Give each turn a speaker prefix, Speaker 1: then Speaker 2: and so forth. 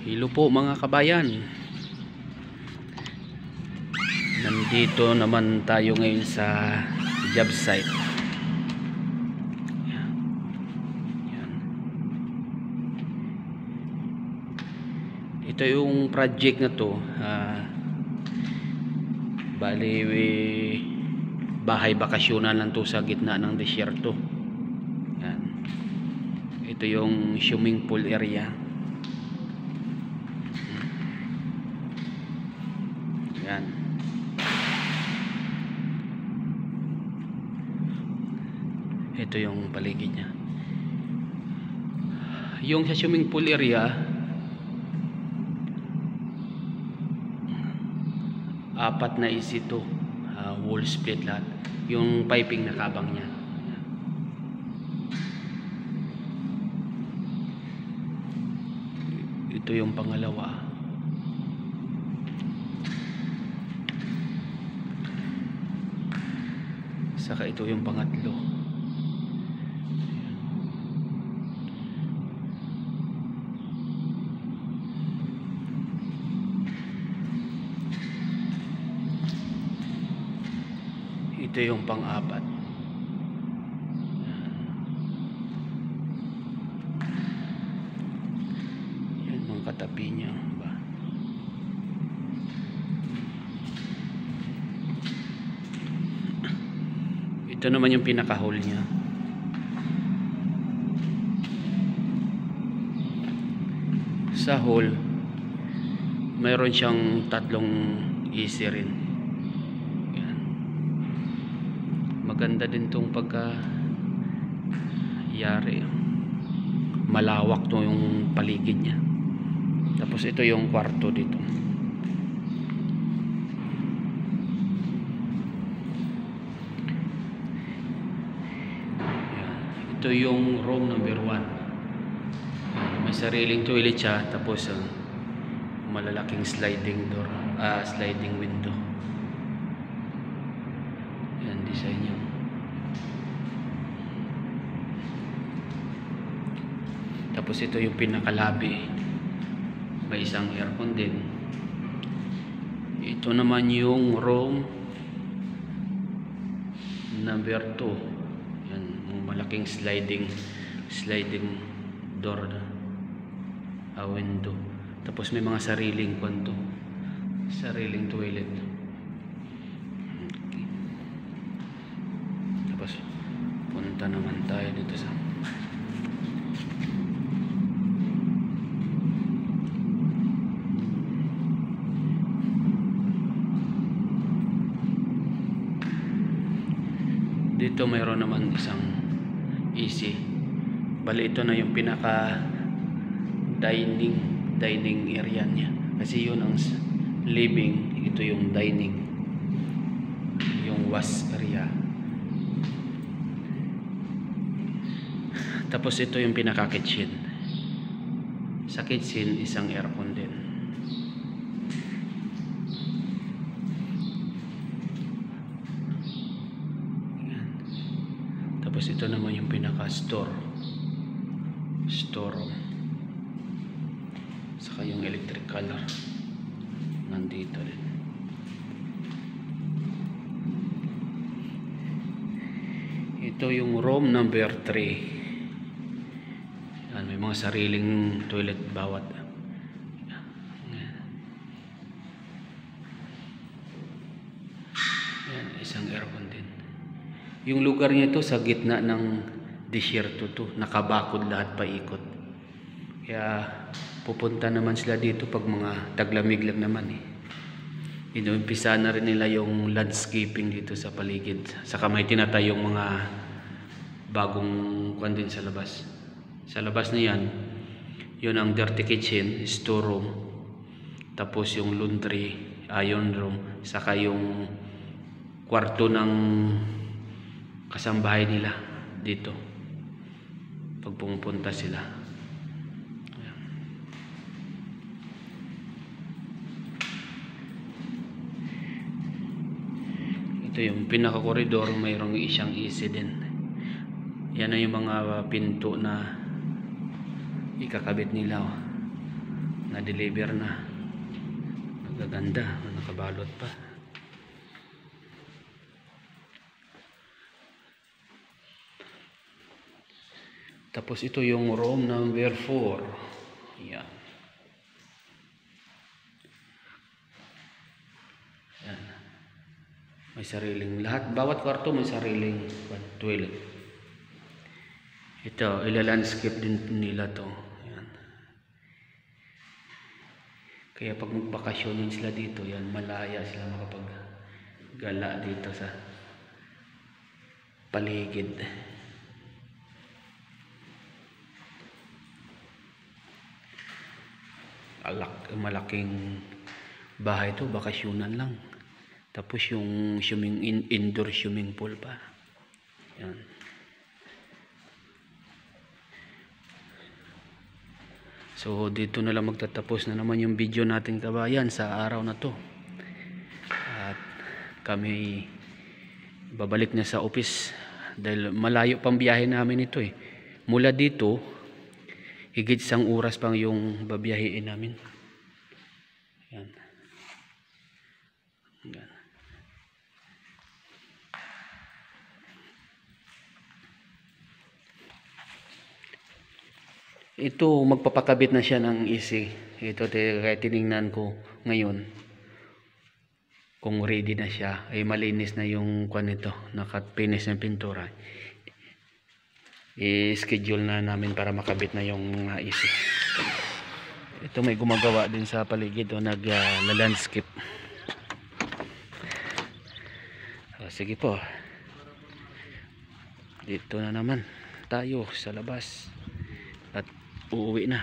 Speaker 1: Hello po mga kabayan. Nandito naman tayo ngayon sa job site. Yan. Ito yung project na to. Bali, bahay bakasyonan lang to sa gitna ng desierto. Yan. Ito yung swimming pool area. Yan. Ito yung paligid niya. Yung sa swimming pool area, apat na is ito, wall split lahat. Yung piping na kabang niya. Ito yung pangalawa. Saka ito yung pangatlo. Ito yung pang-apat. Yan mga katabi niya ba. Ito naman yung pinaka-hole niya. Sa hole, mayroon siyang tatlong easy rin. Yan. Maganda din tong pagka-yari. Malawak to yung paligid niya. Tapos ito yung kwarto dito. Ito yung room number 1. May sariling toilet siya, tapos malalaking sliding door, sliding window. Yan design niya. Tapos ito yung pinakalabi. May isang aircon din. Ito naman yung room number 2. Malaking sliding door na window. Tapos may mga sariling kwanto, sariling toilet. Okay. Tapos punta naman tayo dito sa dito. Mayroon naman isang easy. Bali ito na yung pinaka dining area niya, kasi yun ang living, ito yung dining, yung wash area. Tapos ito yung pinaka kitchen. Sa kitchen isang aircon din. Tapos ito naman yung pinaka store room. Saka yung electrical nandito din. Ito yung room number 3. Yan, may mga sariling toilet bawat. Yan, isang aircon din. Yung lugar niya to sa gitna ng desierto to, nakabakod lahat paikot. Kaya pupunta naman sila dito pag mga taglamig lang naman eh. Inumpisa na rin nila yung landscaping dito sa paligid. Saka may tinatayong mga bagong kwan din sa labas. Sa labas na yan, yun ang dirty kitchen, storeroom. Tapos yung laundry, iron room. Saka yung kwarto ng kasambahay nila dito pag pumupunta sila. Ayan. Ito yung pinaka koridor, mayroong isang easy din. Yan na yung mga pinto na ikakabit nila na-deliver na. Magaganda, nakabalot pa. Tapos ito yung room number 4. Yan. Yan. May sariling lahat. Bawat kwarto may sariling toilet. Ito, ila-landscape din nila to. Yan. Kaya pag magbakasyonin sila dito, yan, malaya sila makapaggala dito sa paligid. Malaking bahay to, bakasyonan lang. Tapos yung indoor swimming pool pa. Yan. So dito na lang magtatapos na naman yung video natin kabayan sa araw na to. At kami babalik na sa office dahil malayo pang biyahe namin ito eh. Mula dito higit 1 oras pang yung babiyahiin namin. Yan. Yan. Ito, magpapakabit na siya ng AC. Ito, kaya tinignan ko ngayon kung ready na siya. Ay malinis na yung kwan nito. Naka-finish na pintura. I-schedule na namin para makabit na yung mga AC. Ito may gumagawa din sa paligid o nag-landscape. Sige po. Dito na naman tayo sa labas. At uuwi na.